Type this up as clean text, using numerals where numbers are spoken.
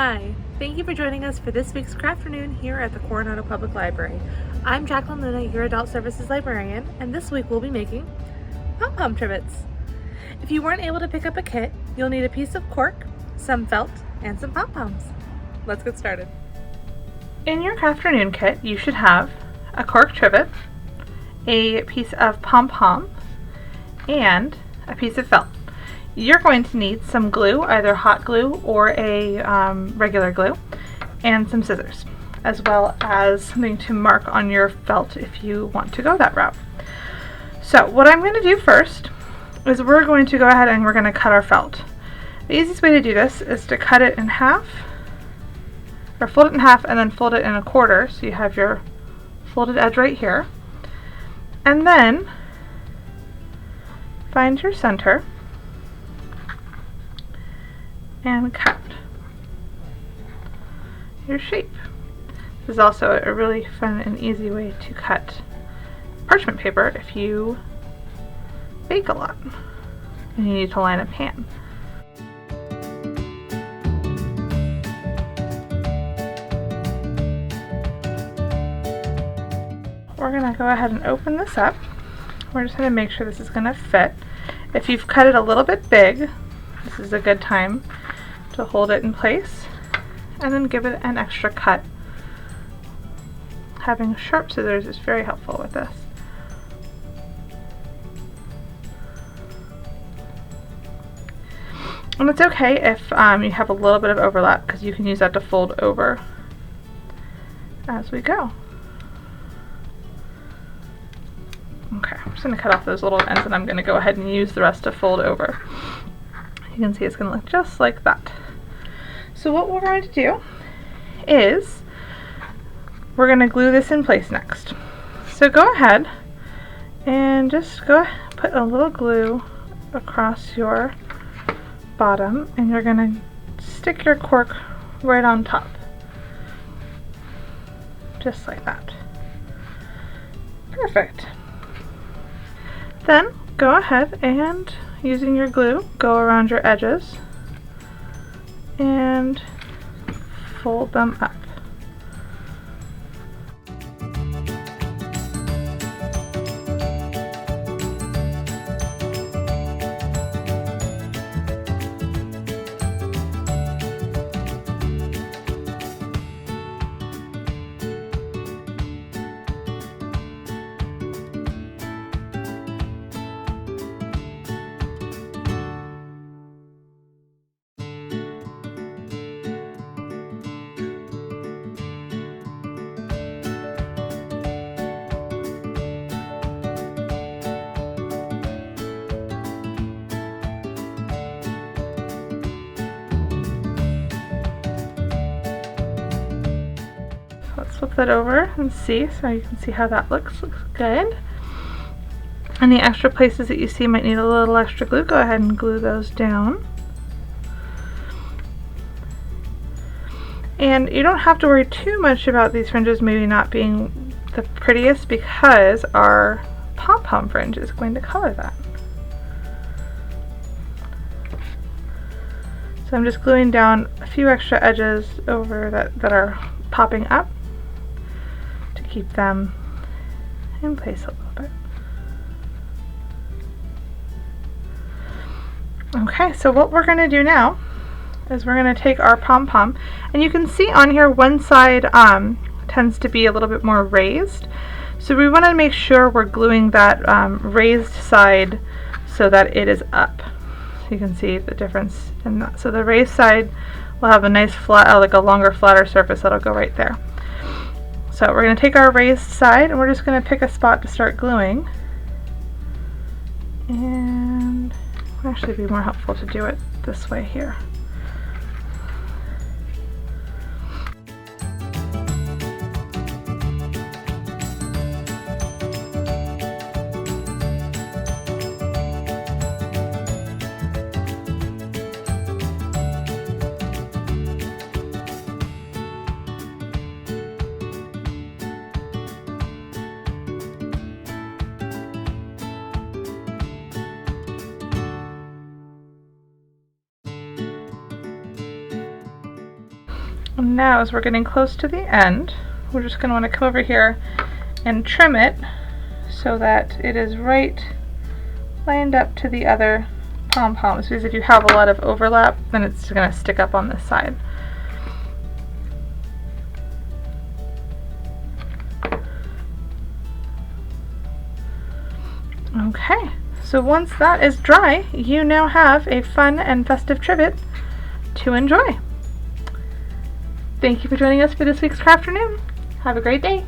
Hi, thank you for joining us for this week's Crafternoon here at the Coronado Public Library. I'm Jacqueline Luna, your Adult Services Librarian, and this week we'll be making Pom Pom Trivets. If you weren't able to pick up a kit, you'll need a piece of cork, some felt, and some pom-poms. Let's get started. In your Crafternoon kit, you should have a cork trivet, a piece of pom-pom, and a piece of felt. You're going to need some glue, either hot glue or a regular glue, and some scissors, as well as something to mark on your felt if you want to go that route. So what I'm going to do first is we're going to go ahead and we're going to cut our felt. The easiest way to do this is to cut it in half, or fold it in half and then fold it in a quarter, so you have your folded edge right here. And then find your center and cut your shape. This is also a really fun and easy way to cut parchment paper if you bake a lot and you need to line a pan. We're going to go ahead and open this up. We're just going to make sure this is going to fit. If you've cut it a little bit big, this is a good time to hold it in place and then give it an extra cut. Having sharp scissors is very helpful with this. And it's okay if you have a little bit of overlap, because you can use that to fold over as we go. Okay, I'm just going to cut off those little ends and I'm going to go ahead and use the rest to fold over. You can see it's going to look just like that. So what we're going to do is we're going to glue this in place next. So go ahead and just put a little glue across your bottom, and you're going to stick your cork right on top. Just like that. Perfect. Then go ahead and, using your glue, go around your edges and fold them up. Let's flip that over and see, so you can see how that looks. Looks good. Any extra places that you see might need a little extra glue, go ahead and glue those down. And you don't have to worry too much about these fringes maybe not being the prettiest, because our pom-pom fringe is going to color that. So I'm just gluing down a few extra edges over that are popping up, keep them in place a little bit. Okay, so what we're going to do now is we're going to take our pom-pom, and you can see on here one side tends to be a little bit more raised, so we want to make sure we're gluing that raised side so that it is up. So you can see the difference in that. So the raised side will have a nice flat, like a longer, flatter surface that'll go right there. So we're going to take our raised side and we're just going to pick a spot to start gluing. And it will actually be more helpful to do it this way here. Now, as we're getting close to the end, we're just going to want to come over here and trim it so that it is right lined up to the other pom-poms, because if you have a lot of overlap, then it's going to stick up on this side. Okay, so once that is dry, you now have a fun and festive trivet to enjoy. Thank you for joining us for this week's Crafternoon. Have a great day.